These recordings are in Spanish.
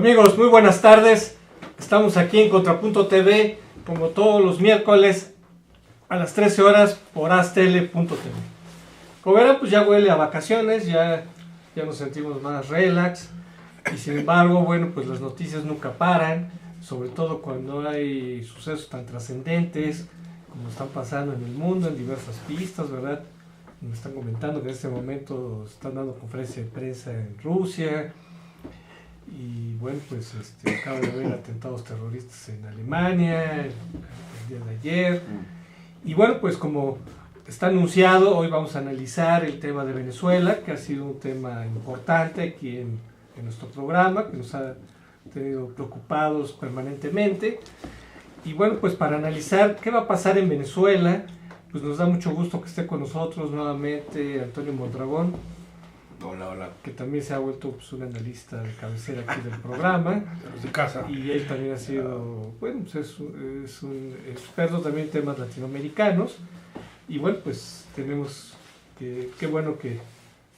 Amigos, muy buenas tardes. Estamos aquí en Contrapunto TV, como todos los miércoles a las 13 horas por astele.tv. Como verán, pues ya huele a vacaciones, ya nos sentimos más relax. Y sin embargo, bueno, pues las noticias nunca paran, sobre todo cuando hay sucesos tan trascendentes como están pasando en el mundo, en diversas pistas, ¿verdad? Me están comentando que en este momento están dando conferencia de prensa en Rusia. Y bueno, pues acaba de haber atentados terroristas en Alemania el día de ayer. Y bueno, pues como está anunciado, hoy vamos a analizar el tema de Venezuela, que ha sido un tema importante aquí en nuestro programa, que nos ha tenido preocupados permanentemente. Y bueno, pues para analizar qué va a pasar en Venezuela, pues nos da mucho gusto que esté con nosotros nuevamente Antonio Mondragón. Hola, hola. Que también se ha vuelto pues, un analista de cabecera aquí del programa. De casa. Y él también ha sido, bueno, pues es un experto también en temas latinoamericanos. Y bueno, pues tenemos que, qué bueno que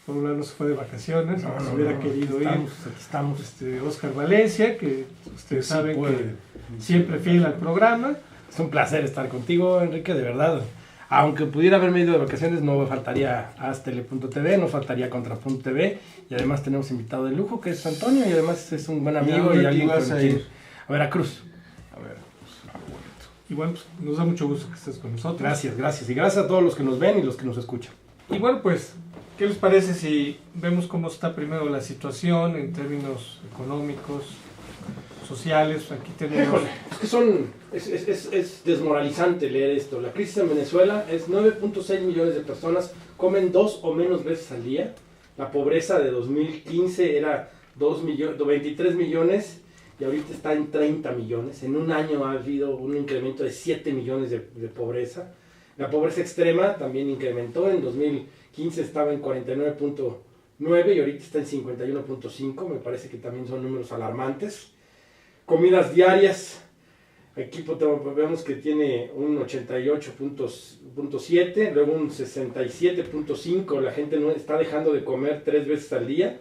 por un lado no se fue de vacaciones, se hubiera querido ir. Aquí estamos. Oscar Valencia, que ustedes Sí, saben puede. que siempre fiel al programa. Es un placer estar contigo, Enrique, de verdad. Aunque pudiera haberme ido de vacaciones, no me faltaría astele.tv, no faltaría Contrapunto TV. Y además tenemos invitado de lujo, que es Antonio, y además es un buen amigo y alguien con quien... A Veracruz. Y bueno, pues, nos da mucho gusto que estés con nosotros. Gracias, gracias. Y gracias a todos los que nos ven y los que nos escuchan. Y bueno, pues, ¿qué les parece si vemos cómo está primero la situación en términos económicos, sociales? Aquí tenemos... Híjole, es que es desmoralizante leer esto. La crisis en Venezuela es 9.6 millones de personas comen 2 o menos veces al día. La pobreza de 2015 era 23 millones y ahorita está en 30 millones. En un año ha habido un incremento de 7 millones de pobreza. La pobreza extrema también incrementó. En 2015 estaba en 49.9 y ahorita está en 51.5. Me parece que también son números alarmantes. Comidas diarias, aquí vemos que tiene un 88.7, luego un 67.5, la gente no está dejando de comer 3 veces al día,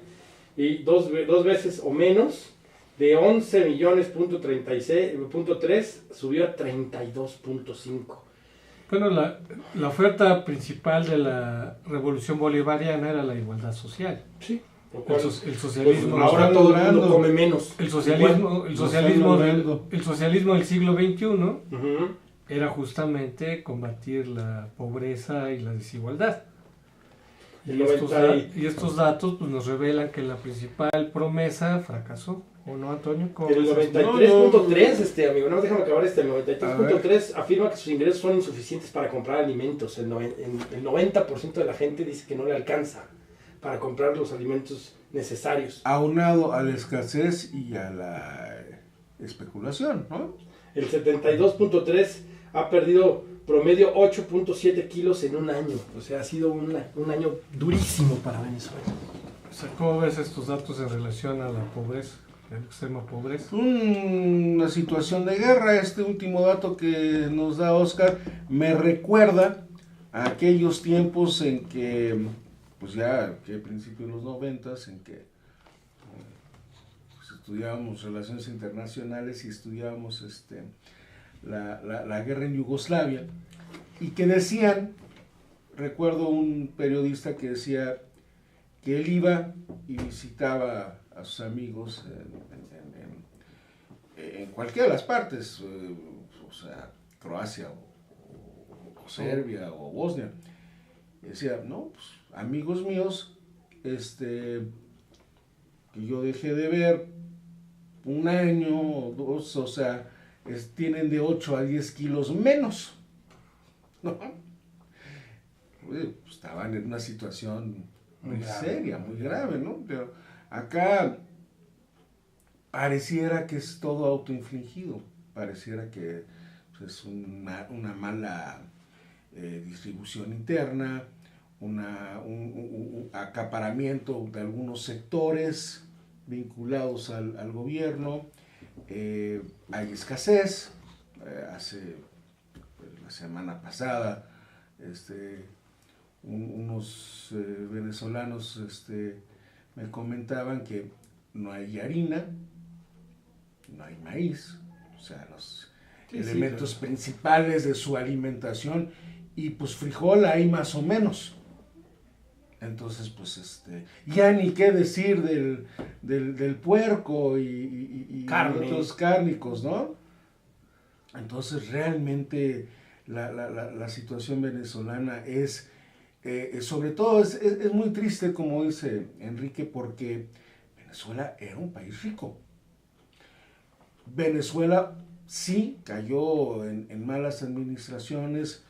y dos veces o menos, de 11 millones.36.3 subió a 32.5. Bueno, la oferta principal de la revolución bolivariana era la igualdad social. Sí. El socialismo, pues ahora todo el mundo come menos. El socialismo del siglo XXI era justamente combatir la pobreza y la desigualdad. Y estos datos pues, nos revelan que la principal promesa fracasó. ¿O no, Antonio? El 93.3, amigo, no, déjame acabar el 93.3 afirma que sus ingresos son insuficientes para comprar alimentos. El 90% de la gente dice que no le alcanza para comprar los alimentos necesarios. Aunado a la escasez y a la especulación, ¿no? El 72.3 ha perdido promedio 8.7 kilos en un año. O sea, ha sido un año durísimo para Venezuela. O sea, ¿cómo ves estos datos en relación a la pobreza, la extrema pobreza? Una situación de guerra. Este último dato que nos da Oscar me recuerda a aquellos tiempos en que pues ya que a principios de los 90s en que pues estudiábamos relaciones internacionales y estudiábamos la guerra en Yugoslavia y que decían, recuerdo un periodista que decía que él iba y visitaba a sus amigos en cualquiera de las partes, o sea, Croacia o Serbia o Bosnia, y decía, no, pues amigos míos, que yo dejé de ver un año o 2, o sea, tienen de 8 a 10 kilos menos, ¿no? Pues, estaban en una situación muy seria, muy grave, ¿no? Pero acá pareciera que es todo autoinfligido, pareciera que pues, es una mala distribución interna, un acaparamiento de algunos sectores vinculados al gobierno, hay escasez. Hace la semana pasada unos venezolanos me comentaban que no hay harina, no hay maíz, o sea, los Sí, elementos sí, principales de su alimentación, y pues frijol hay más o menos. Entonces, pues, ya ni qué decir del puerco y Carne. otros cárnicos, ¿no? Entonces, realmente la situación venezolana es, sobre todo, es muy triste, como dice Enrique, porque Venezuela era un país rico. Venezuela sí cayó en malas administraciones,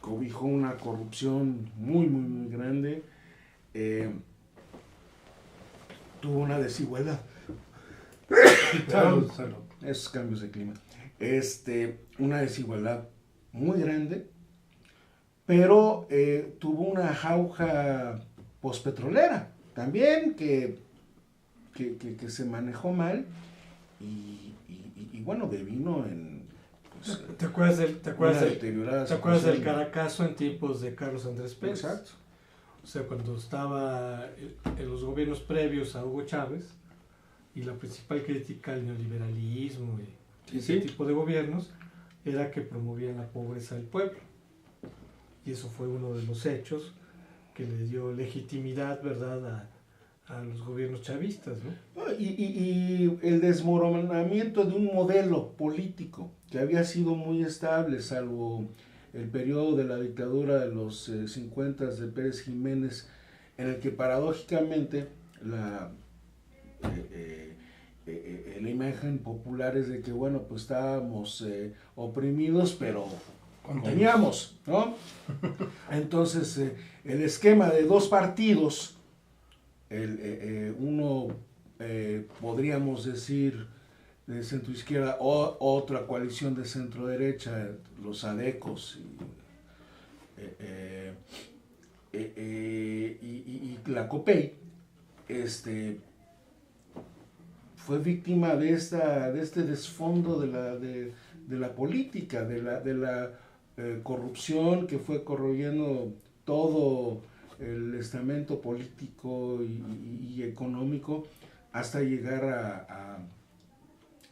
cobijó una corrupción muy grande, tuvo una desigualdad. Salud. Esos cambios de clima. Una desigualdad muy grande, pero tuvo una jauja pospetrolera también que se manejó mal y bueno, devino en pues, ¿Te acuerdas una deteriorada ¿te acuerdas del situación. Caracazo en tiempos de Carlos Andrés Pérez? Exacto. O sea, cuando estaba en los gobiernos previos a Hugo Chávez, y la principal crítica al neoliberalismo y Sí, ese sí. tipo de gobiernos era que promovían la pobreza del pueblo. Y eso fue uno de los hechos que le dio legitimidad, ¿verdad?, a los gobiernos chavistas, ¿no? Y el desmoronamiento de un modelo político que había sido muy estable, salvo el periodo de la dictadura de los 50 de Pérez Jiménez, en el que paradójicamente la imagen popular es de que, bueno, pues estábamos oprimidos, pero comíamos, ¿no? Entonces, el esquema de dos partidos, uno podríamos decir de centro izquierda o otra coalición de centro derecha, los ADECOS y la COPEI, fue víctima de este desfondo de la política, de la corrupción que fue corroyendo todo el estamento político y económico hasta llegar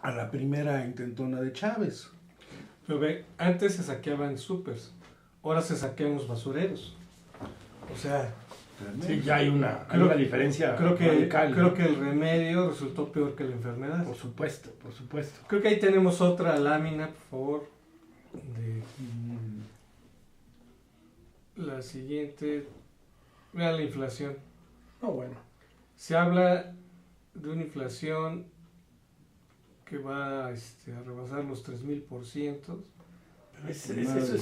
a la primera intentona de Chávez. Pero ve, antes se saqueaban supers, ahora se saquean los basureros. O sea, Sí, ya hay una diferencia creo radical. que el remedio resultó peor que la enfermedad. Por supuesto, por supuesto. Creo que ahí tenemos otra lámina, por favor. La siguiente. Vean la inflación. No, bueno. Se habla de una inflación que va a rebasar los 3000%. Es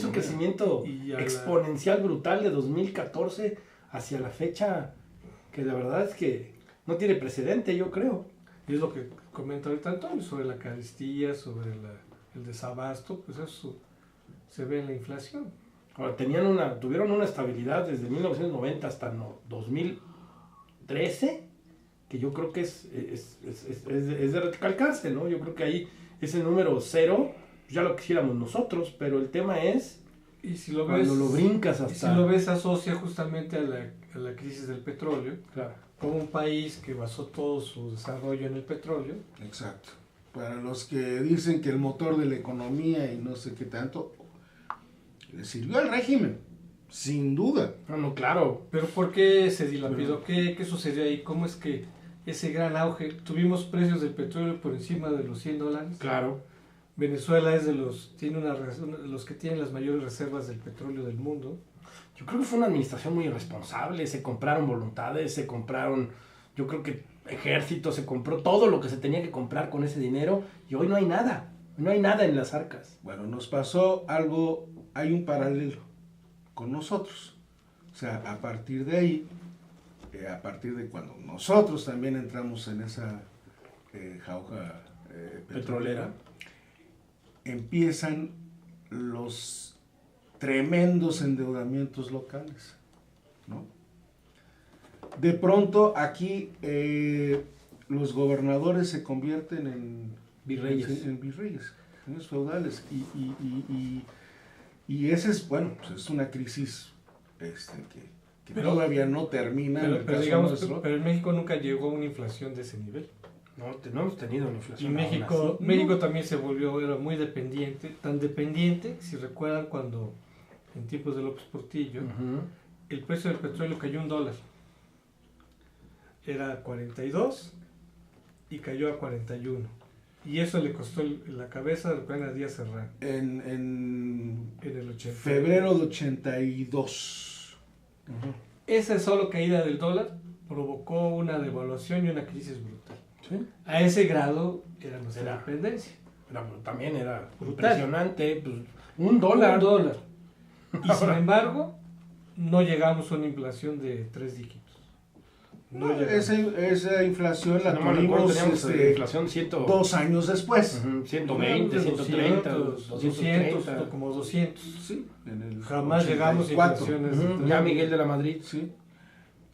un crecimiento Y a exponencial brutal de 2014 hacia la fecha que la verdad es que no tiene precedente, yo creo. Y es lo que comenta ahorita Antonio sobre la carestía, sobre el desabasto, pues eso se ve en la inflación. Ahora, tuvieron una estabilidad desde 1990 hasta 2013, que yo creo que es de recalcarse, ¿no? Yo creo que ahí ese número 0, ya lo quisiéramos nosotros, pero el tema es Y si lo cuando ves, lo brincas hasta... y si lo ves, asocia justamente a la crisis del petróleo, Claro. como un país que basó todo su desarrollo en el petróleo. Exacto. Para los que dicen que el motor de la economía y no sé qué tanto, le sirvió al régimen, sin duda. No, claro. Pero ¿por qué se dilapidó? ¿Qué sucedió ahí? ¿Cómo es que ese gran auge? Tuvimos precios del petróleo por encima de los $100. Claro. Venezuela es de los que tienen las mayores reservas del petróleo del mundo. Yo creo que fue una administración muy irresponsable, se compraron voluntades, yo creo que ejército, se compró todo lo que se tenía que comprar con ese dinero y hoy no hay nada en las arcas. Bueno, nos pasó algo, hay un paralelo con nosotros. O sea, a partir de ahí, a partir de cuando nosotros también entramos en esa jauja petrolera, empiezan los tremendos endeudamientos locales, ¿no? De pronto aquí los gobernadores se convierten en Virreyes. en virreyes, en los feudales, y ese es, bueno, pues es una crisis que Pero- todavía no termina. en el Pero caso digamos, nuestro. pero en México nunca llegó a una inflación de ese nivel. No hemos tenido una Y inflación. México también se volvió, era muy dependiente, tan dependiente, si recuerdan cuando en tiempos de López Portillo, el precio del petróleo cayó $1. Era 42 y cayó a 41. Y eso le costó la cabeza de Rubén Díaz Serrano. En el 80. febrero de 82. Esa solo caída del dólar provocó una devaluación y una crisis brutal. ¿Sí? A ese grado era nuestra Era. dependencia. También era Brutal. impresionante. Pues, $1. $1. Y sin embargo, no llegamos a una inflación de 3 dígitos. No, esa inflación la No me recuerdo, tuvimos teníamos inflación 2 años después. 120, 130, 230. como 200. Sí, en el Jamás llegamos a 84. inflaciones. de 3 Ya dígitos. Miguel de la Madrid. Sí.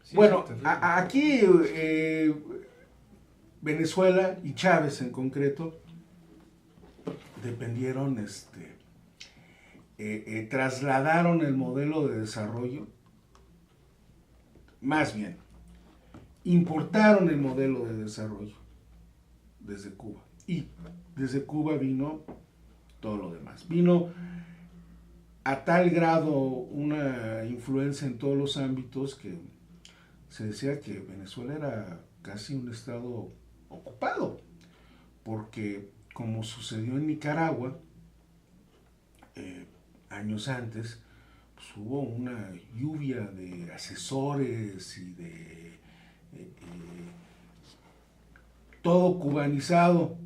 Sí, Bueno, sí, terrible. aquí Venezuela y Chávez en concreto dependieron, trasladaron el modelo de desarrollo, más bien, importaron el modelo de desarrollo desde Cuba. Y desde Cuba vino todo lo demás. Vino a tal grado una influencia en todos los ámbitos que se decía que Venezuela era casi un estado ocupado, porque como sucedió en Nicaragua años antes, pues hubo una lluvia de asesores y de todo cubanizado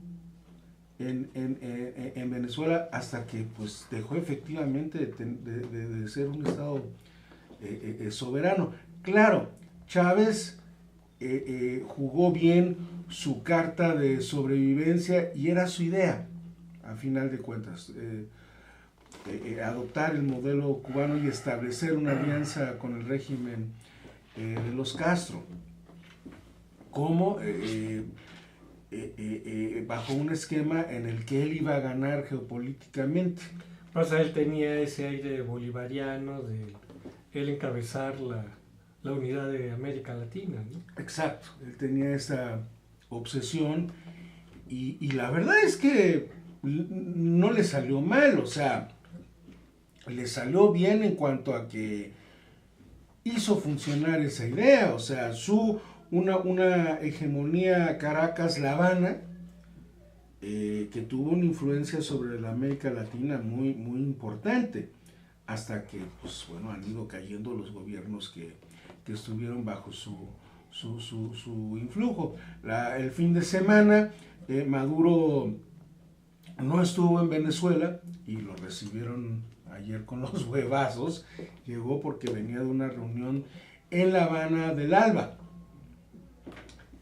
en Venezuela, hasta que pues dejó efectivamente de ser un estado soberano. Claro, Chávez jugó bien su carta de sobrevivencia y era su idea, a final de cuentas, adoptar el modelo cubano y establecer una alianza con el régimen de los Castro, como bajo un esquema en el que él iba a ganar geopolíticamente. Pasa, él tenía ese aire bolivariano de él encabezar la unidad de América Latina, ¿no? Exacto, él tenía esa obsesión y la verdad es que no le salió mal, o sea, le salió bien en cuanto a que hizo funcionar esa idea, o sea, una hegemonía Caracas-La Habana que tuvo una influencia sobre la América Latina muy, muy importante, hasta que, pues bueno, han ido cayendo los gobiernos que estuvieron bajo su influjo. El fin de semana Maduro no estuvo en Venezuela y lo recibieron ayer con los huevazos. Llegó porque venía de una reunión en La Habana del ALBA,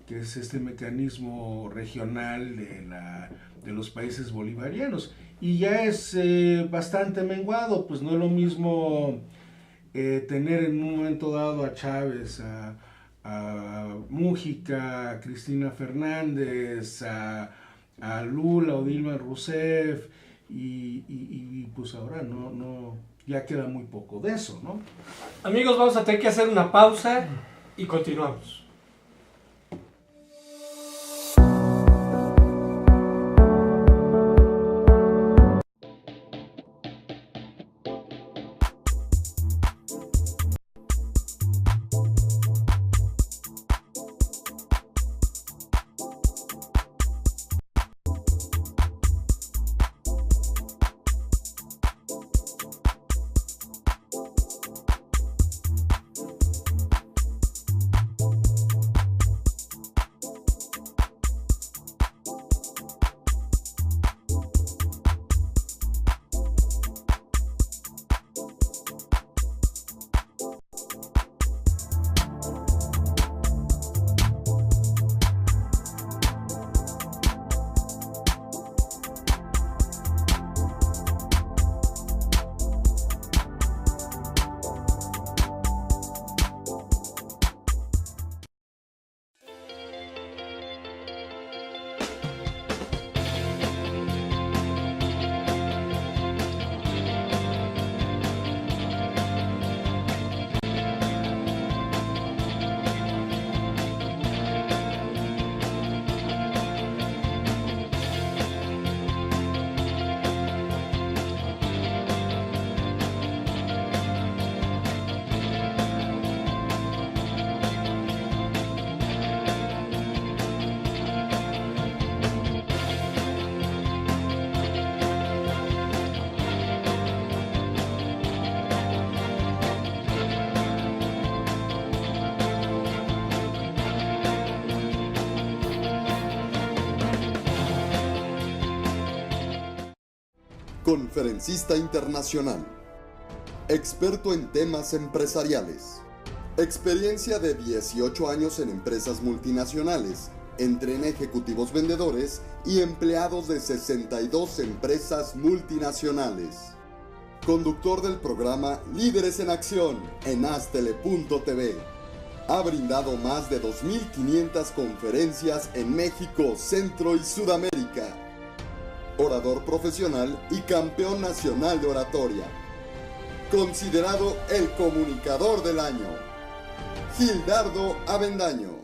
que es este mecanismo regional de los países bolivarianos, y ya es bastante menguado, pues no es lo mismo tener en un momento dado a Chávez, a Mújica, a Cristina Fernández, a Lula o Dilma Rousseff, y pues ahora no ya queda muy poco de eso, ¿no? Amigos, vamos a tener que hacer una pausa y continuamos. conferencista internacional, experto en temas empresariales, experiencia de 18 años en empresas multinacionales, entrena ejecutivos vendedores y empleados de 62 empresas multinacionales. Conductor del programa Líderes en Acción en Astele.tv. Ha brindado más de 2.500 conferencias en México, Centro y Sudamérica. Orador profesional y campeón nacional de oratoria. Considerado el comunicador del año. Gildardo Avendaño.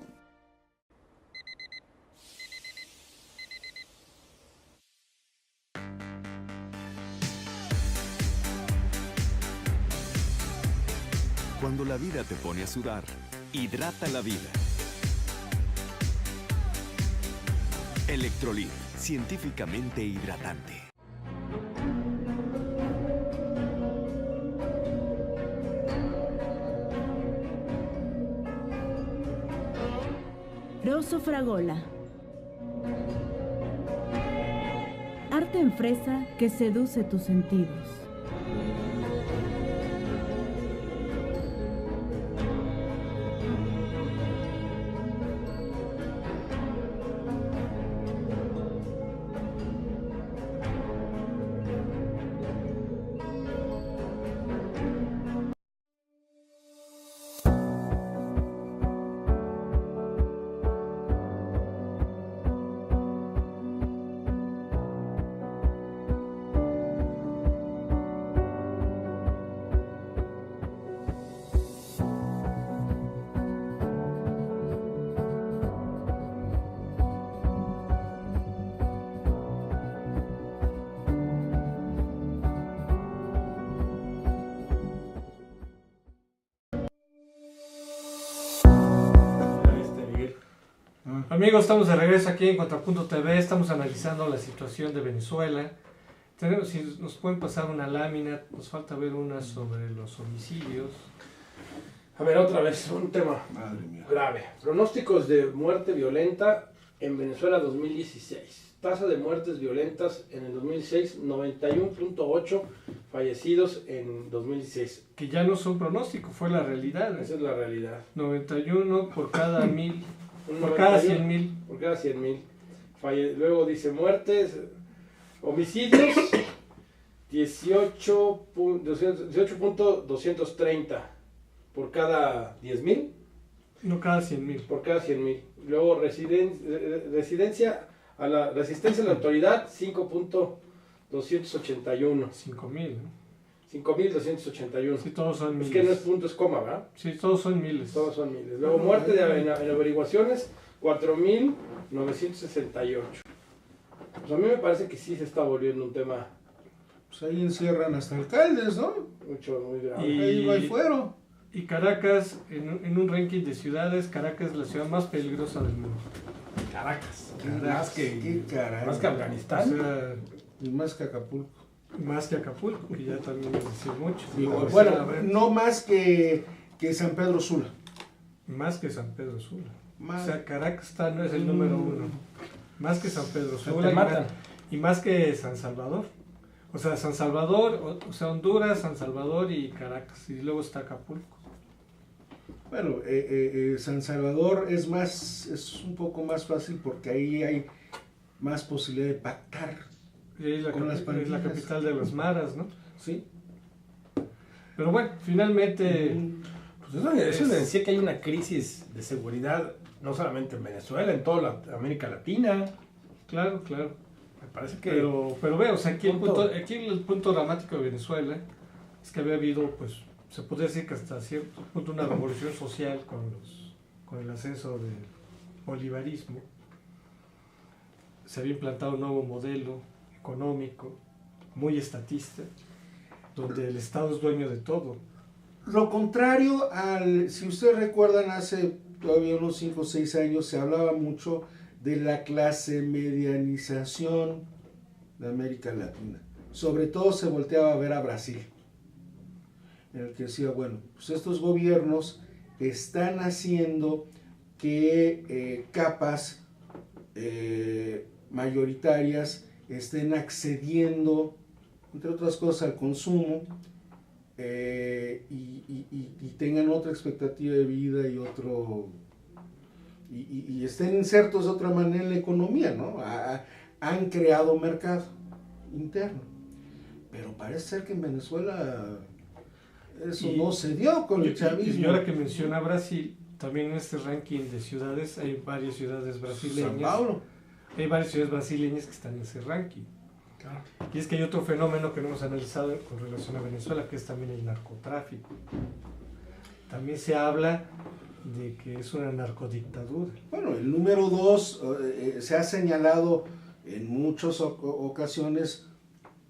Cuando la vida te pone a sudar, hidrata la vida. Electrolit, científicamente hidratante. Rosso Fragola. Arte en fresa que seduce tus sentidos. Amigos, estamos de regreso aquí en Contrapunto TV, estamos analizando la situación de Venezuela. Tenemos, si nos pueden pasar una lámina, nos falta ver una sobre los homicidios. A ver, otra vez, un tema grave. Pronósticos de muerte violenta en Venezuela 2016. Tasa de muertes violentas en el 2016, 91.8 fallecidos en 2016. Que ya no son pronósticos, fue la realidad. Esa es la realidad. 91 por cada 1000. Por 91, cada 100,000. Por cada 100,000. Luego dice muertes, homicidios, 18.230 por cada 10,000. No, cada 100,000. Por cada 100,000. Luego resistencia a la autoridad, 5.281. 5,000, ¿no? 5.281. Sí, todos son miles. Es que no es punto, es coma, ¿verdad? Sí, todos son miles. Todos son miles. Luego muerte en averiguaciones, 4.968. Pues a mí me parece que sí se está volviendo un tema Pues ahí encierran hasta alcaldes, ¿no? muy grave. Ahí no hay fuero. Y Caracas, en un ranking de ciudades, Caracas es la ciudad más peligrosa del mundo. Caracas. Qué caray. Más que O Afganistán. sea, Y más que Acapulco. más que Acapulco, que ya también es decir mucho. Digo, O bueno, sea, a ver, no más que San Pedro Sula. más que San Pedro Sula. Más. O sea, Caracas no es el número uno. Más que San Pedro Sula. Te matan. Y más que San Salvador. O sea, San Salvador, o sea, Honduras, San Salvador y Caracas. Y luego está Acapulco. Bueno, San Salvador es un poco más fácil porque ahí hay más posibilidad de pactar. Y es la, Con las es la pandillas. capital de las maras, ¿no? ¿Sí? Pero bueno, finalmente... Pues eso evidencia que hay una crisis de seguridad, no solamente en Venezuela, en toda América Latina. Claro, claro. Me parece que... Pero veo, o sea, aquí el punto dramático de Venezuela es que había habido, pues, se podría decir que hasta cierto punto una revolución social con el ascenso del bolivarismo. Se había implantado un nuevo modelo económico, muy estatista, donde el Estado es dueño de todo. Lo contrario si ustedes recuerdan, hace todavía unos 5 o 6 años se hablaba mucho de la clase medianización de América Latina. Sobre todo se volteaba a ver a Brasil, en el que decía, bueno, pues estos gobiernos están haciendo que capas mayoritarias estén accediendo entre otras cosas, al consumo, y tengan otra expectativa de vida y otro... Y estén insertos de otra manera en la economía, ¿no? Han creado mercado interno. Pero parece ser que en Venezuela eso no se dio con el chavismo. Y ahora que menciona Brasil, también en este ranking de ciudades hay varias ciudades brasileñas. San Paulo. Hay varias ciudades brasileñas que están en ese ranking. Claro. Y es que hay otro fenómeno que no hemos analizado con relación a Venezuela, que es también el narcotráfico. También se habla de que es una narcodictadura. Bueno, el número 2 se ha señalado en muchas ocasiones,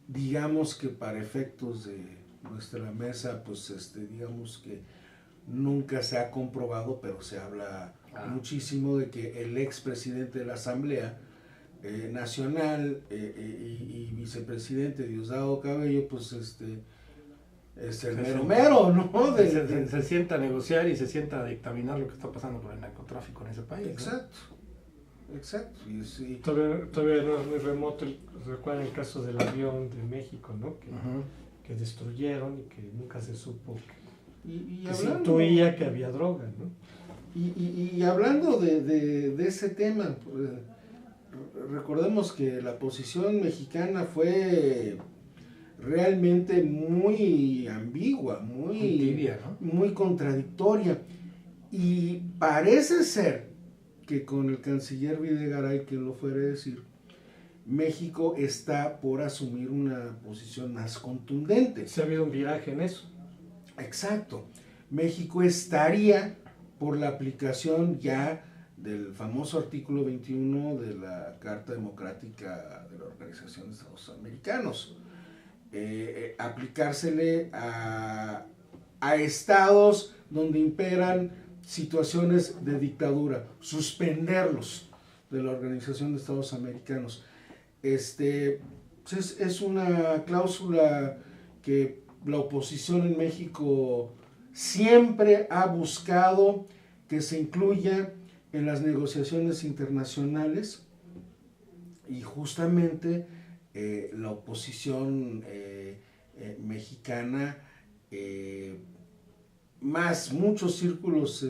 digamos que para efectos de nuestra mesa, pues digamos que nunca se ha comprobado, pero se habla muchísimo de que el expresidente de la Asamblea Nacional y vicepresidente Diosdado Cabello, pues es el mero mero, ¿no? Se sienta a negociar y se sienta a dictaminar lo que está pasando con el narcotráfico en ese país. Exacto, ¿no? Exacto. Y Todavía no es muy remoto, recuerda el caso del avión de México, ¿no? Que destruyeron y que nunca se supo, que se intuía que había droga, ¿no? Y hablando de ese tema, recordemos que la posición mexicana fue realmente muy ambigua, muy tibia, ¿no? Muy contradictoria, y parece ser que con el canciller Videgaray, que lo fuera a decir, México está por asumir una posición más contundente. Se ha habido un viraje en eso. Exacto. México estaría por la aplicación ya del famoso artículo 21 de la Carta Democrática de la Organización de Estados Americanos. Aplicársele a estados donde imperan situaciones de dictadura, suspenderlos de la Organización de Estados Americanos. Es una cláusula que la oposición en México siempre ha buscado que se incluya en las negociaciones internacionales, y justamente la oposición mexicana, más muchos círculos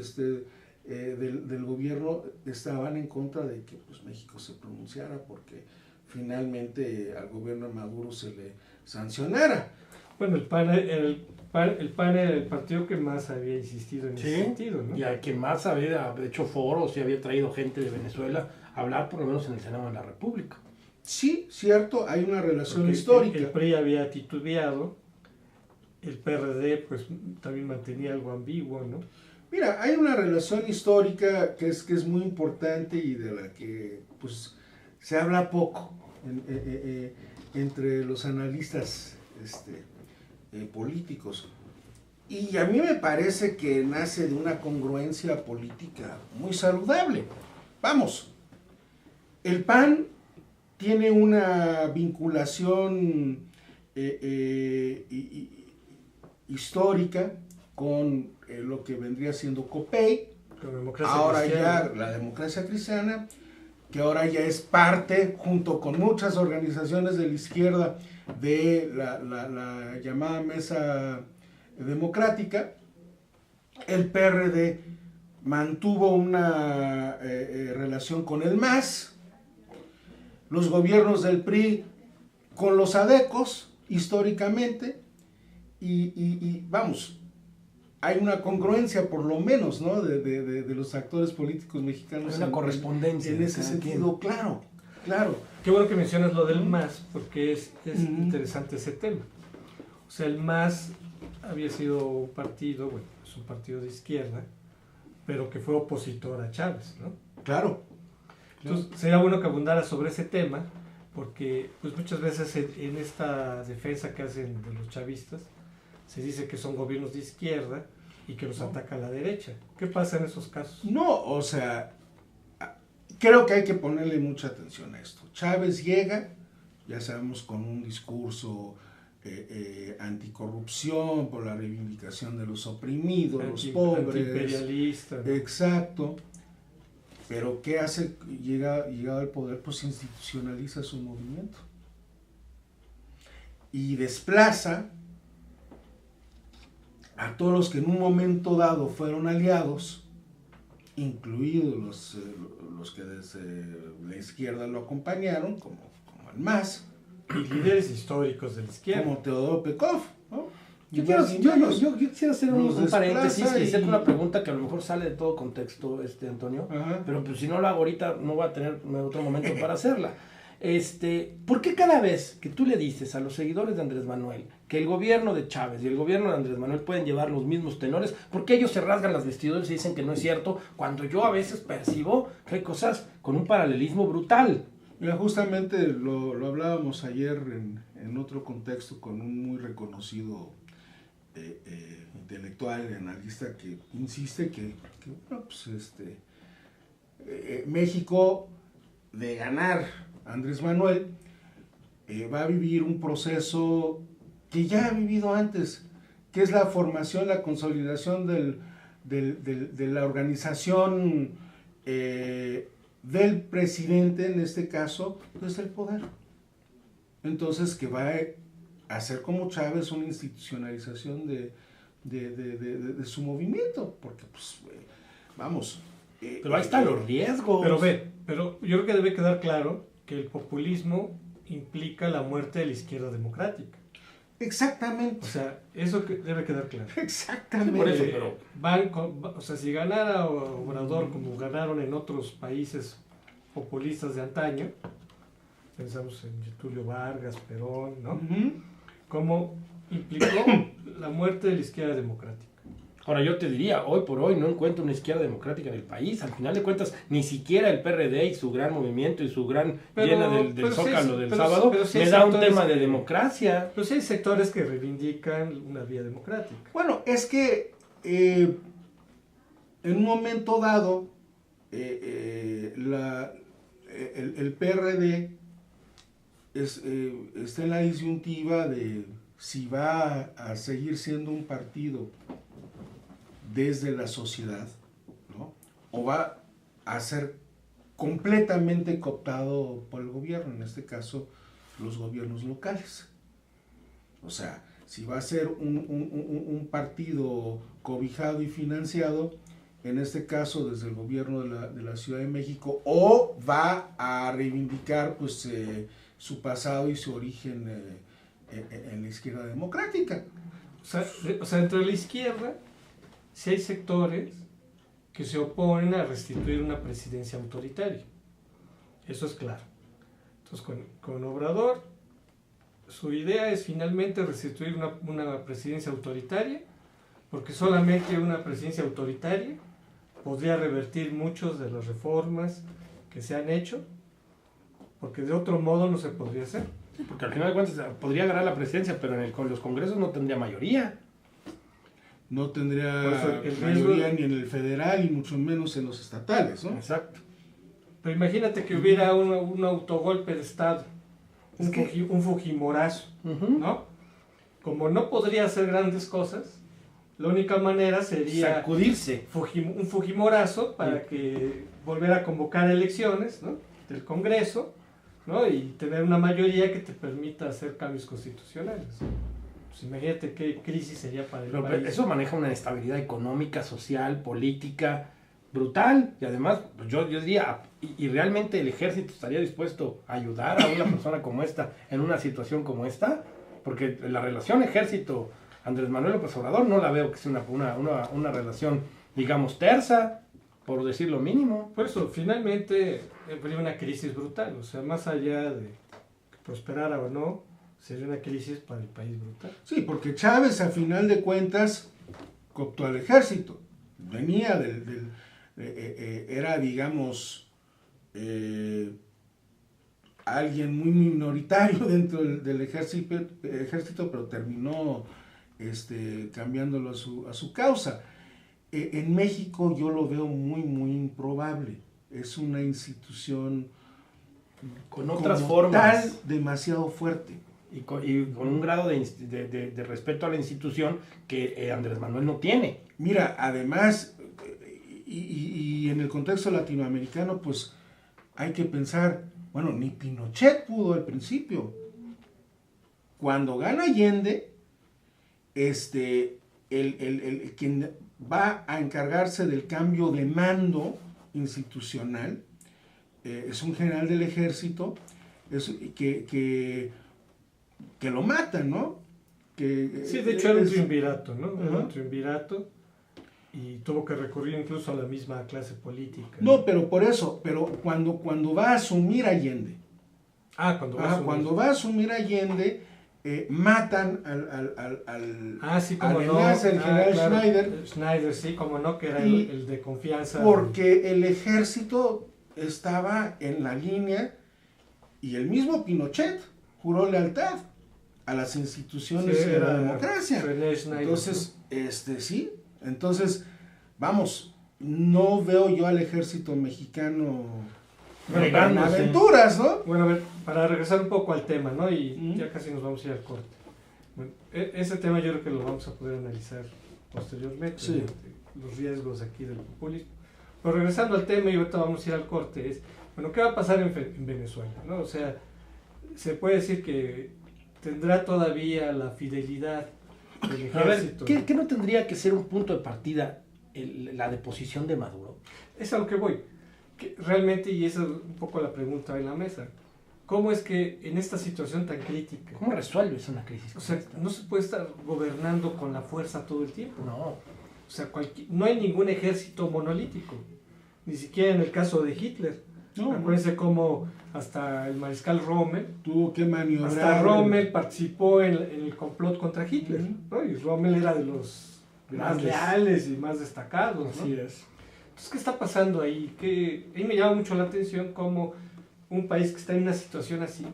del gobierno, estaban en contra de que pues, México se pronunciara, porque finalmente al gobierno de Maduro se le sancionara. Bueno, el PAN era el partido que más había insistido en ese sentido, ¿no? Y al que más había hecho foros y había traído gente de Venezuela a hablar, por lo menos en el Senado de la República. Sí, cierto, hay una relación Porque histórica. El PRI había titubeado, el PRD pues también mantenía algo ambiguo, ¿no? Mira, hay una relación histórica que es muy importante y de la que pues se habla poco entre los analistas políticos. Y a mí me parece que nace de una congruencia política muy saludable. Vamos, el PAN tiene una vinculación histórica con lo que vendría siendo COPEI, ahora ya la democracia cristiana, que ahora ya es parte, junto con muchas organizaciones de la izquierda, de la llamada Mesa Democrática. El PRD mantuvo una relación con el MAS, los gobiernos del PRI con los ADECOS, históricamente, y vamos, hay una congruencia por lo menos, ¿no? de los actores políticos mexicanos. Hay una correspondencia. En ese sentido, claro, claro. Qué bueno que mencionas lo del MAS, porque es interesante ese tema. O sea, el MAS había sido un partido, bueno, es un partido de izquierda, pero que fue opositor a Chávez, ¿no? Claro. Entonces, sería bueno que abundara sobre ese tema, porque pues muchas veces en esta defensa que hacen de los chavistas, se dice que son gobiernos de izquierda y que los ataca la derecha. ¿Qué pasa en esos casos? No, o sea, creo que hay que ponerle mucha atención a esto. Chávez llega, ya sabemos, con un discurso anticorrupción, por la reivindicación de los oprimidos, los pobres. Antiimperialista, ¿no? Exacto. Pero ¿qué hace? Llegado al poder, pues institucionaliza su movimiento. y desplaza a todos los que en un momento dado fueron aliados, incluidos los que desde la izquierda lo acompañaron, como el MAS, Y líderes históricos de la izquierda. como Teodoro Pekov, ¿no? Yo quisiera hacer un Nos paréntesis desplaza y hacerte y- una pregunta que a lo mejor sale de todo contexto, Antonio, Ajá. pero pues si no lo hago ahorita no voy a tener otro momento para hacerla. ¿Por qué cada vez que tú le dices a los seguidores de Andrés Manuel que el gobierno de Chávez y el gobierno de Andrés Manuel pueden llevar los mismos tenores, por qué ellos se rasgan las vestiduras y dicen que no es cierto, cuando yo a veces percibo que hay cosas con un paralelismo brutal? Mira, justamente lo hablábamos ayer en otro contexto con un muy reconocido intelectual, analista, que insiste que bueno, pues, México, de ganar a Andrés Manuel, va a vivir un proceso que ya ha vivido antes, que es la formación, la consolidación de la organización del presidente, en este caso, desde el poder. Entonces, que va a hacer como Chávez una institucionalización de su movimiento, porque pues, vamos. Pero ahí están los riesgos. Pero yo creo que debe quedar claro que el populismo implica la muerte de la izquierda democrática. Exactamente. O sea, eso debe quedar claro. Exactamente. Por eso, O sea, si ganara Obrador como ganaron en otros países populistas de antaño, pensamos en Getúlio Vargas, Perón, ¿no? Ujú. Como implicó la muerte de la izquierda democrática. Ahora yo te diría, hoy por hoy no encuentro una izquierda democrática en el país. Al final de cuentas, ni siquiera el PRD y su gran movimiento y su gran llena del Zócalo del sábado sí me hay da un sectores tema de que- democracia. Pero sí hay sectores que reivindican una vía democrática. Bueno, es que en un momento dado, el PRD está en la disyuntiva de si va a seguir siendo un partido desde la sociedad, ¿no? O va a ser completamente cooptado por el gobierno, en este caso los gobiernos locales. O sea, si va a ser un partido cobijado y financiado, en este caso desde el gobierno de la Ciudad de México, o va a reivindicar pues su pasado y su origen en la izquierda democrática. O sea, dentro de la izquierda, sí hay sectores que se oponen a restituir una presidencia autoritaria. Eso es claro. Entonces, con Obrador, su idea es finalmente restituir una presidencia autoritaria, porque solamente una presidencia autoritaria podría revertir muchas de las reformas que se han hecho, porque de otro modo no se podría hacer. Porque al final de cuentas podría ganar la presidencia, pero con los congresos no tendría mayoría. No tendría Por eso el mayoría riesgo- ni en el federal y mucho menos en los estatales, ¿no? Exacto. Pero imagínate que hubiera un autogolpe de Estado, Es que- un Fujimorazo, ¿no? Como no podría hacer grandes cosas, la única manera sería Sacudirse. un Fujimorazo para que volver a convocar elecciones, ¿no? Del Congreso, ¿no? Y tener una mayoría que te permita hacer cambios constitucionales. Pues imagínate qué crisis sería para el Pero país. eso maneja una inestabilidad económica, social, política brutal. Y además, pues yo diría, y realmente el ejército estaría dispuesto a ayudar a una persona como esta en una situación como esta, porque la relación ejército-Andrés Manuel López Obrador no la veo que sea una relación, digamos, tersa, por decir lo mínimo. Por eso, finalmente, habría una crisis brutal. O sea, más allá de que prosperara o no, sería una crisis para el país brutal. Sí, porque Chávez, a final de cuentas, cooptó al ejército. Venía era, digamos, alguien muy minoritario dentro del ejército, pero terminó cambiándolo a su causa. En México yo lo veo muy, muy improbable. Es una institución Con otras como formas. tal demasiado fuerte. Y con un grado de respeto a la institución que Andrés Manuel no tiene. Mira, además, y en el contexto latinoamericano, pues hay que pensar, bueno, ni Pinochet pudo al principio. Cuando gana Allende, quien va a encargarse del cambio de mando institucional es un general del ejército que lo matan, ¿no? Sí, de hecho era un triunvirato, ¿no? Era un triunvirato y tuvo que recurrir incluso a la misma clase política. No, pero por eso, cuando va a asumir Allende. Cuando va a asumir Allende, matan al enlace, el general Schneider. Schneider, sí, como no, que era el de confianza. Porque el ejército estaba en la línea y el mismo Pinochet juró lealtad a las instituciones de la democracia. Entonces, sí. Entonces, vamos, no veo yo al ejército mexicano en aventuras, ¿no? Bueno, a ver, para regresar un poco al tema, ¿no? Y ya casi nos vamos a ir al corte. Bueno, ese tema yo creo que lo vamos a poder analizar posteriormente, sí. Los riesgos aquí del populismo. Pero regresando al tema, y ahorita vamos a ir al corte, es, bueno, ¿qué va a pasar en Venezuela, ¿no? O sea, se puede decir que tendrá todavía la fidelidad del ejército. A ver, ¿qué no tendría que ser un punto de partida la deposición de Maduro? Es a lo que voy. Que realmente, y esa es un poco la pregunta en la mesa, ¿cómo es que en esta situación tan crítica? ¿Cómo resuelves una crisis? O sea, no se puede estar gobernando con la fuerza todo el tiempo. No. O sea, no hay ningún ejército monolítico, ni siquiera en el caso de Hitler. No, acuérdense cómo hasta el mariscal Rommel tuvo que maniobrar. Hasta Rommel participó en el complot contra Hitler, ¿no? Y Rommel era de los más leales y más destacados, ¿no? Así es. Entonces, ¿qué está pasando ahí? Ahí me llama mucho la atención cómo un país que está en una situación así,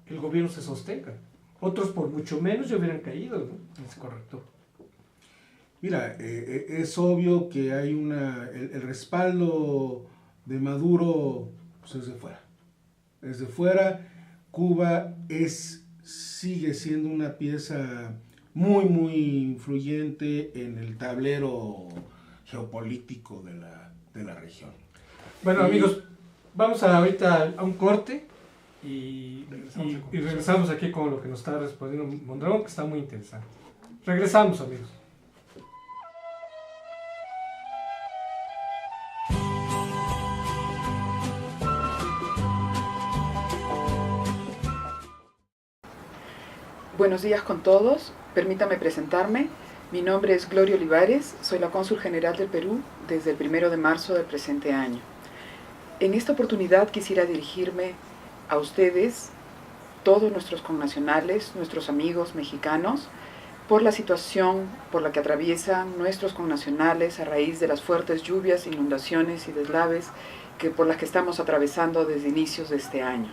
el gobierno se sostenga. Otros por mucho menos ya hubieran caído, ¿no? Es correcto. Mira, es obvio que hay el respaldo de Maduro pues es de fuera. Es de fuera. Cuba sigue siendo una pieza muy, muy influyente en el tablero geopolítico de la región. Bueno, amigos, vamos ahorita a un corte y regresamos aquí con lo que nos está respondiendo Mondragón, que está muy interesante. Regresamos, amigos. Buenos días con todos, permítame presentarme. Mi nombre es Gloria Olivares, soy la cónsul general del Perú desde el 1 de marzo del presente año. En esta oportunidad quisiera dirigirme a ustedes, todos nuestros connacionales, nuestros amigos mexicanos, por la situación por la que atraviesan nuestros connacionales a raíz de las fuertes lluvias, inundaciones y deslaves por las que estamos atravesando desde inicios de este año.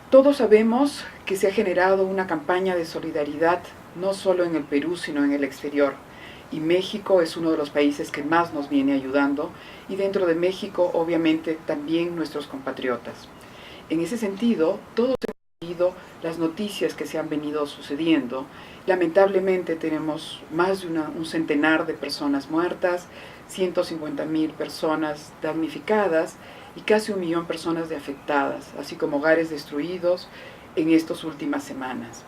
Todos sabemos que se ha generado una campaña de solidaridad no solo en el Perú, sino en el exterior. Y México es uno de los países que más nos viene ayudando, y dentro de México, obviamente, también nuestros compatriotas. En ese sentido, todos hemos leído las noticias que se han venido sucediendo. Lamentablemente tenemos más de un centenar de personas muertas, 150,000 personas damnificadas, y casi 1,000,000 personas afectadas, así como hogares destruidos en estas últimas semanas.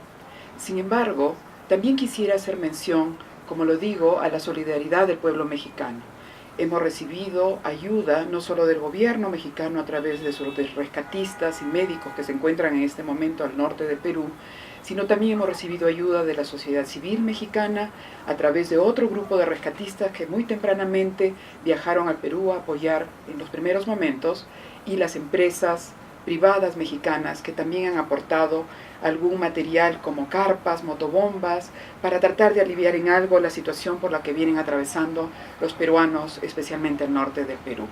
Sin embargo, también quisiera hacer mención, como lo digo, a la solidaridad del pueblo mexicano. Hemos recibido ayuda no solo del gobierno mexicano a través de sus rescatistas y médicos que se encuentran en este momento al norte de Perú, sino también hemos recibido ayuda de la sociedad civil mexicana a través de otro grupo de rescatistas que muy tempranamente viajaron al Perú a apoyar en los primeros momentos, y las empresas privadas mexicanas que también han aportado algún material como carpas, motobombas, para tratar de aliviar en algo la situación por la que vienen atravesando los peruanos, especialmente al norte del Perú.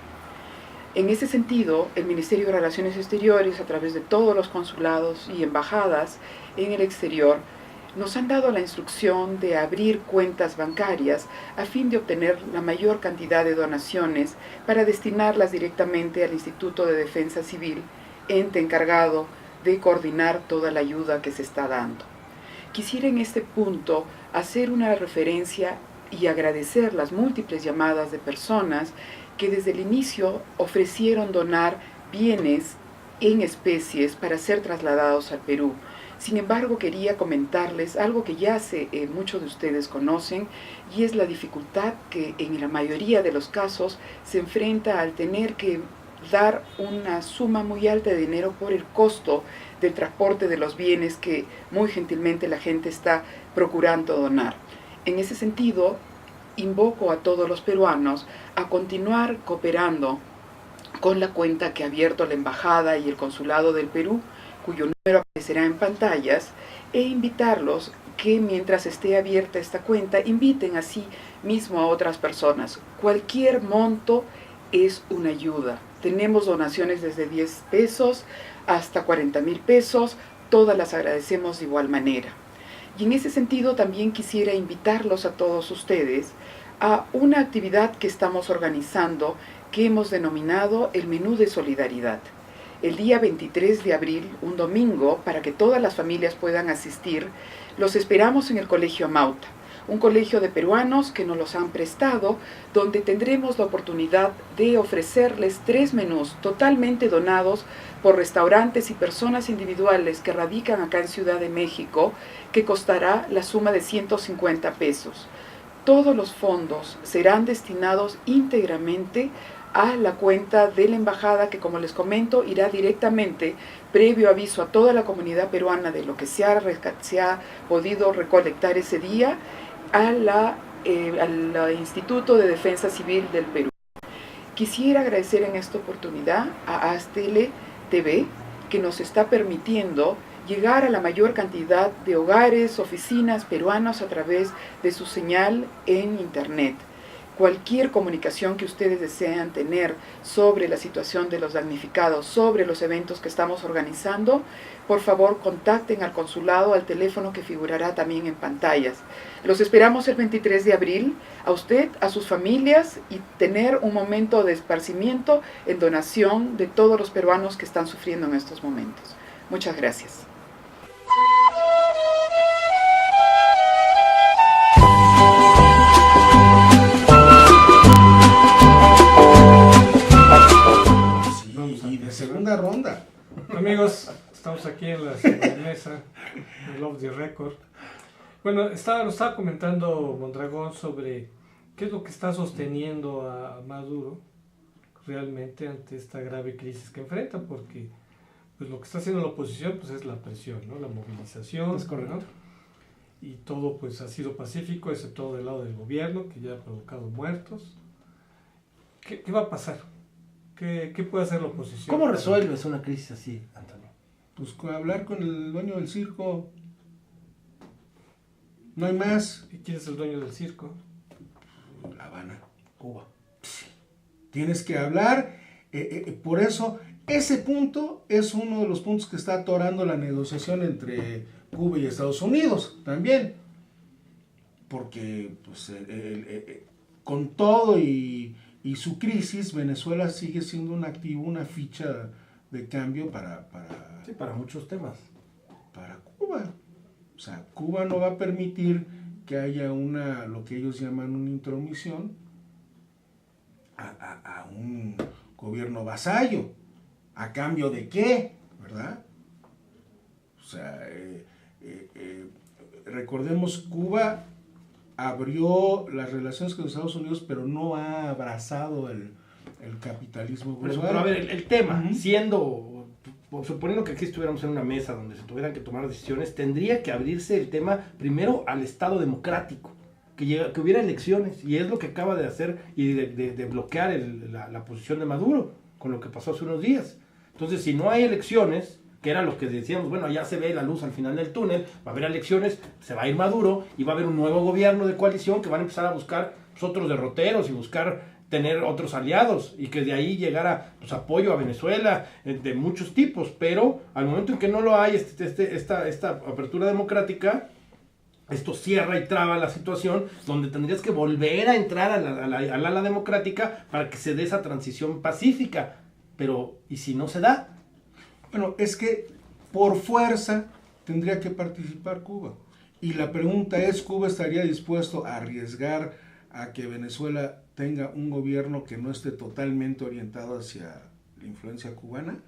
En ese sentido, el Ministerio de Relaciones Exteriores, a través de todos los consulados y embajadas en el exterior, nos han dado la instrucción de abrir cuentas bancarias a fin de obtener la mayor cantidad de donaciones para destinarlas directamente al Instituto de Defensa Civil, ente encargado de coordinar toda la ayuda que se está dando. Quisiera en este punto hacer una referencia y agradecer las múltiples llamadas de personas que desde el inicio ofrecieron donar bienes en especies para ser trasladados al Perú, Sin embargo, quería comentarles algo que ya muchos de ustedes conocen, y es la dificultad que en la mayoría de los casos se enfrenta al tener que dar una suma muy alta de dinero por el costo del transporte de los bienes que muy gentilmente la gente está procurando donar. En ese sentido, invoco a todos los peruanos a continuar cooperando con la cuenta que ha abierto la Embajada y el Consulado del Perú, cuyo número aparecerá en pantallas, e invitarlos que mientras esté abierta esta cuenta, inviten así mismo a otras personas. Cualquier monto es una ayuda. Tenemos donaciones desde 10 pesos hasta 40,000 pesos, todas las agradecemos de igual manera. Y en ese sentido también quisiera invitarlos a todos ustedes a una actividad que estamos organizando que hemos denominado el Menú de Solidaridad. El día 23 de abril, un domingo, para que todas las familias puedan asistir, los esperamos en el Colegio Amauta, un colegio de peruanos que nos los han prestado, donde tendremos la oportunidad de ofrecerles 3 menús totalmente donados por restaurantes y personas individuales que radican acá en Ciudad de México, que costará la suma de 150 pesos. Todos los fondos serán destinados íntegramente a la cuenta de la Embajada, que, como les comento, irá directamente, previo aviso a toda la comunidad peruana de lo que se ha podido recolectar ese día, al Instituto de Defensa Civil del Perú. Quisiera agradecer en esta oportunidad a Astele TV, que nos está permitiendo llegar a la mayor cantidad de hogares, oficinas peruanos a través de su señal en Internet. Cualquier comunicación que ustedes desean tener sobre la situación de los damnificados, sobre los eventos que estamos organizando, por favor contacten al consulado al teléfono que figurará también en pantallas. Los esperamos el 23 de abril, a usted, a sus familias, y tener un momento de esparcimiento en donación de todos los peruanos que están sufriendo en estos momentos. Muchas gracias. Y de segunda ronda. Amigos, estamos aquí en la mesa de Off the Record. Bueno, nos estaba comentando Mondragón sobre qué es lo que está sosteniendo a Maduro realmente ante esta grave crisis que enfrenta, porque pues lo que está haciendo la oposición pues es la presión, ¿no? La movilización, Es correcto, ¿no? Y todo pues ha sido pacífico, excepto del lado del gobierno, que ya ha provocado muertos. ¿Qué va a pasar? ¿Qué puede hacer la oposición? ¿Cómo resuelves una crisis así, Antonio? Pues hablar con el dueño del circo. No hay más. ¿Y quién es el dueño del circo? La Habana. Cuba. Tienes que hablar. Por eso, ese punto es uno de los puntos que está atorando la negociación entre Cuba y Estados Unidos también. Porque pues, con todo y su crisis, Venezuela sigue siendo un activo, una ficha de cambio para muchos temas. para Cuba. O sea, Cuba no va a permitir que haya lo que ellos llaman una intromisión a un gobierno vasallo. ¿A cambio de qué? ¿Verdad? O sea, recordemos, Cuba abrió las relaciones con Estados Unidos, pero no ha abrazado el capitalismo global. Pero a ver, el tema, suponiendo que aquí estuviéramos en una mesa donde se tuvieran que tomar decisiones, tendría que abrirse el tema primero al Estado democrático, que hubiera elecciones, y es lo que acaba de hacer y de bloquear la posición de Maduro, con lo que pasó hace unos días. Entonces, si no hay elecciones, que era lo que decíamos, bueno, ya se ve la luz al final del túnel, va a haber elecciones, se va a ir Maduro, y va a haber un nuevo gobierno de coalición que van a empezar a buscar pues, otros derroteros y buscar tener otros aliados, y que de ahí llegara pues, apoyo a Venezuela de muchos tipos, pero al momento en que no lo hay, esta apertura democrática, esto cierra y traba la situación, donde tendrías que volver a entrar al ala democrática para que se dé esa transición pacífica. Pero, ¿y si no se da? Bueno, es que por fuerza tendría que participar Cuba. Y la pregunta es, ¿Cuba estaría dispuesto a arriesgar a que Venezuela tenga un gobierno que no esté totalmente orientado hacia la influencia cubana?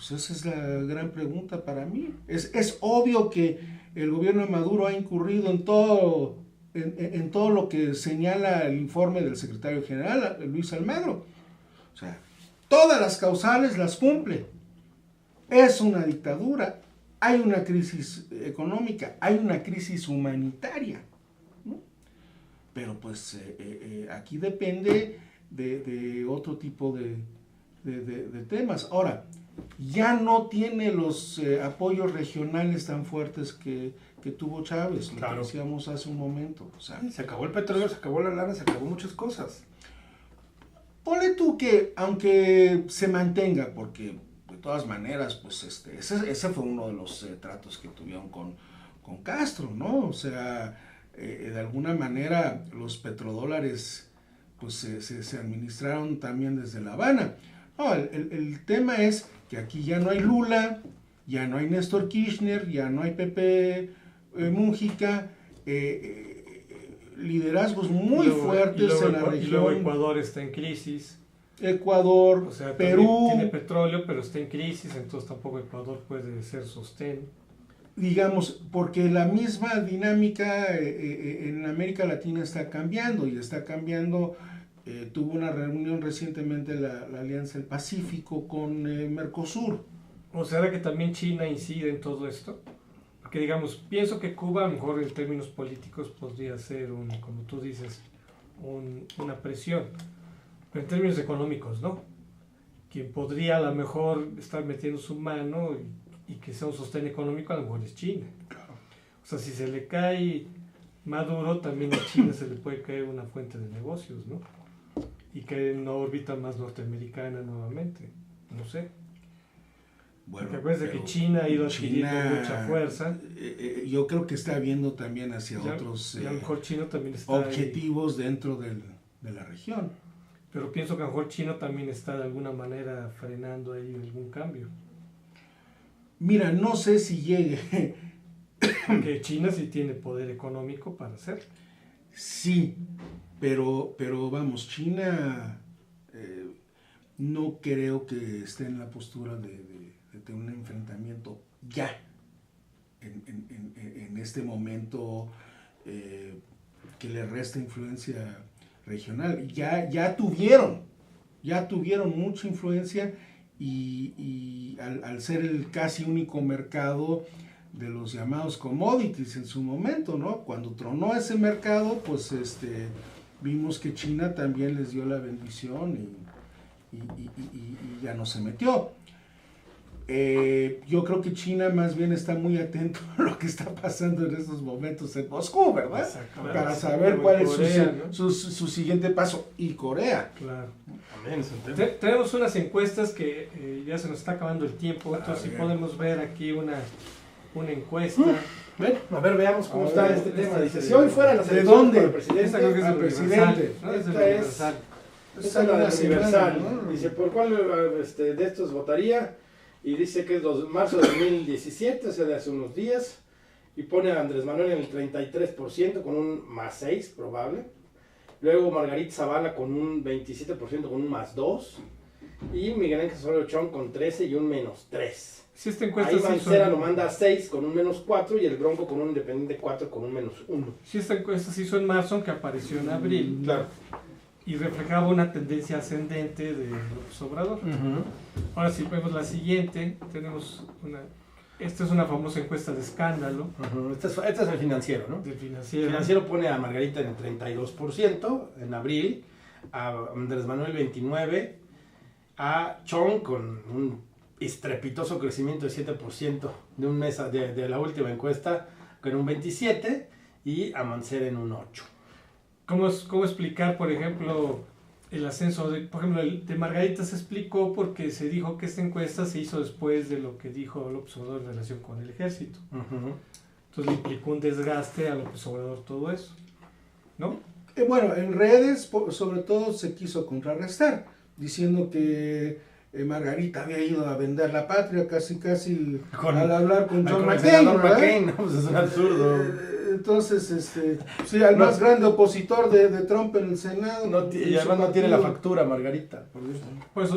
Pues esa es la gran pregunta para mí. Es obvio que el gobierno de Maduro ha incurrido en todo lo que señala el informe del secretario general, Luis Almagro. O sea, todas las causales las cumple. Es una dictadura, hay una crisis económica, hay una crisis humanitaria, ¿no? Pero pues aquí depende de otro tipo de temas. Ahora, ya no tiene los apoyos regionales tan fuertes que tuvo Chávez, lo que decíamos hace un momento. O sea, se acabó el petróleo, se acabó la lana, se acabó muchas cosas. Ponle tú que, aunque se mantenga, porque de todas maneras, pues ese fue uno de los tratos que tuvieron con Castro, ¿no? O sea, de alguna manera los petrodólares pues se administraron también desde La Habana. No, el tema es que aquí ya no hay Lula, ya no hay Néstor Kirchner, ya no hay Pepe Mújica, liderazgos muy fuertes en la región. Y luego Ecuador está en crisis. Ecuador, O sea, Perú. Tiene petróleo, pero está en crisis, entonces tampoco Ecuador puede ser sostén. Digamos, porque la misma dinámica en América Latina está cambiando y está cambiando. Tuvo una reunión recientemente la Alianza del Pacífico con Mercosur. ¿O será que también China incide en todo esto? Porque digamos, pienso que Cuba a lo mejor en términos políticos podría ser, como tú dices, una presión. Pero en términos económicos, ¿no? Quien podría a lo mejor estar metiendo su mano y que sea un sostén económico a lo mejor es China. O sea, si se le cae Maduro, también a China se le puede caer una fuente de negocios, ¿no? Y que en una órbita más norteamericana nuevamente, no sé. Bueno, porque acuérdense que China ha ido adquiriendo mucha fuerza. Yo creo que está viendo también hacia otros a lo mejor China también está objetivos dentro de la región. Pero pienso que a lo mejor China también está de alguna manera frenando ahí algún cambio. Mira, no sé si llegue. Porque China sí tiene poder económico para hacerlo. Sí, pero vamos, China no creo que esté en la postura de tener un enfrentamiento ya, en este momento que le resta influencia regional. Ya tuvieron mucha influencia y al ser el casi único mercado de los llamados commodities en su momento, ¿no? Cuando tronó ese mercado, pues vimos que China también les dio la bendición y ya no se metió. Yo creo que China más bien está muy atento a lo que está pasando en estos momentos en Moscú, ¿verdad? Para saber cuál es su siguiente paso. Y Corea. Claro. Tenemos unas encuestas que ya se nos está acabando el tiempo, entonces si podemos ver aquí una encuesta. A ver, veamos cómo está este tema. Dice, si hoy fueran las elecciones para el presidente, esta creo que es el presidente. Esta es la Universal. ¿No? Dice, ¿por cuál de estos votaría? Y dice que es marzo de 2017, o sea, de hace unos días. Y pone a Andrés Manuel en el 33% con un +6 probable. Luego Margarita Zavala con un 27% con un +2. Y Miguel Ángel Osorio Chong con 13 y un -3. Si esta encuesta ahí Mancera lo manda a 6 con un -4 y el Bronco con un Independiente 4 con un -1. Si esta encuesta se hizo en marzo, aunque apareció en abril. Claro. Y reflejaba una tendencia ascendente de López Obrador. Ahora si vemos la siguiente, tenemos esta es una famosa encuesta de escándalo. Este es el Financiero, ¿no? Del Financiero. El Financiero pone a Margarita en el 32% en abril, a Andrés Manuel 29%, a Chong con un estrepitoso crecimiento de 7% de un mes de la última encuesta con un 27% y a Mancera en un 8%. ¿Cómo explicar, por ejemplo, el ascenso por ejemplo, el de Margarita se explicó porque se dijo que esta encuesta se hizo después de lo que dijo López Obrador en relación con el ejército. Entonces le implicó un desgaste a López Obrador todo eso, ¿no? Bueno, en redes sobre todo se quiso contrarrestar, diciendo que Margarita había ido a vender la patria casi al hablar con John McCain, McCain, ¿no? Pues es un absurdo. entonces, sí, al más grande opositor de Trump en el Senado. Y además no tiene la factura, Margarita. Por Dios. Pues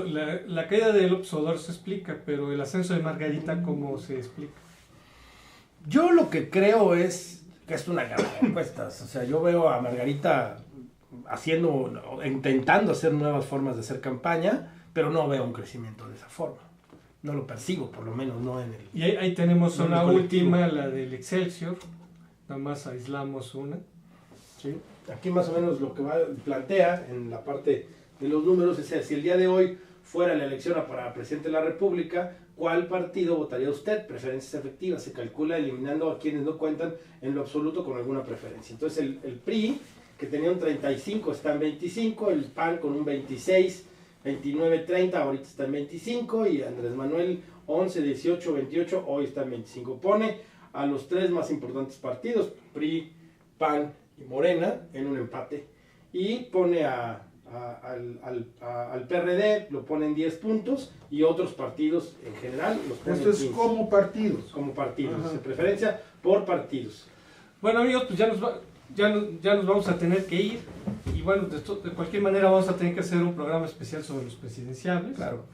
la caída de López Obrador se explica, pero el ascenso de Margarita, ¿cómo se explica? Yo lo que creo es que es una guerra de encuestas. O sea, yo veo a Margarita intentando hacer nuevas formas de hacer campaña, pero no veo un crecimiento de esa forma. No lo percibo, por lo menos no en el... Y ahí tenemos no en el una colectivo. última, la del Excelsior. Nada más aislamos una. ¿Sí? Aquí más o menos lo que plantea en la parte de los números es si el día de hoy fuera la elección para presidente de la República, ¿cuál partido votaría usted? Preferencias efectivas. Se calcula eliminando a quienes no cuentan en lo absoluto con alguna preferencia. Entonces el PRI, que tenía un 35, está en 25, el PAN con un 26, 29, 30, ahorita está en 25, y Andrés Manuel 11, 18, 28, hoy está en 25. Pone a los tres más importantes partidos, PRI, PAN y Morena, en un empate, y pone al PRD, lo pone en 10 puntos, y otros partidos en general los pone Esto en es 15. como partidos. Como partidos, Ajá. de preferencia por partidos. Bueno, amigos, pues ya nos vamos a tener que ir. Y bueno, de cualquier manera vamos a tener que hacer un programa especial sobre los presidenciables. Claro.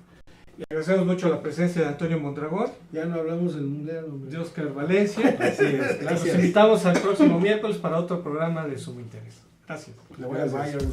Le agradecemos mucho la presencia de Antonio Mondragón, Ya no hablamos del mundial, hombre. de Oscar Valencia. Así es, Los gracias. invitamos al próximo miércoles para otro programa de sumo interés. Gracias. Le voy al Bayern.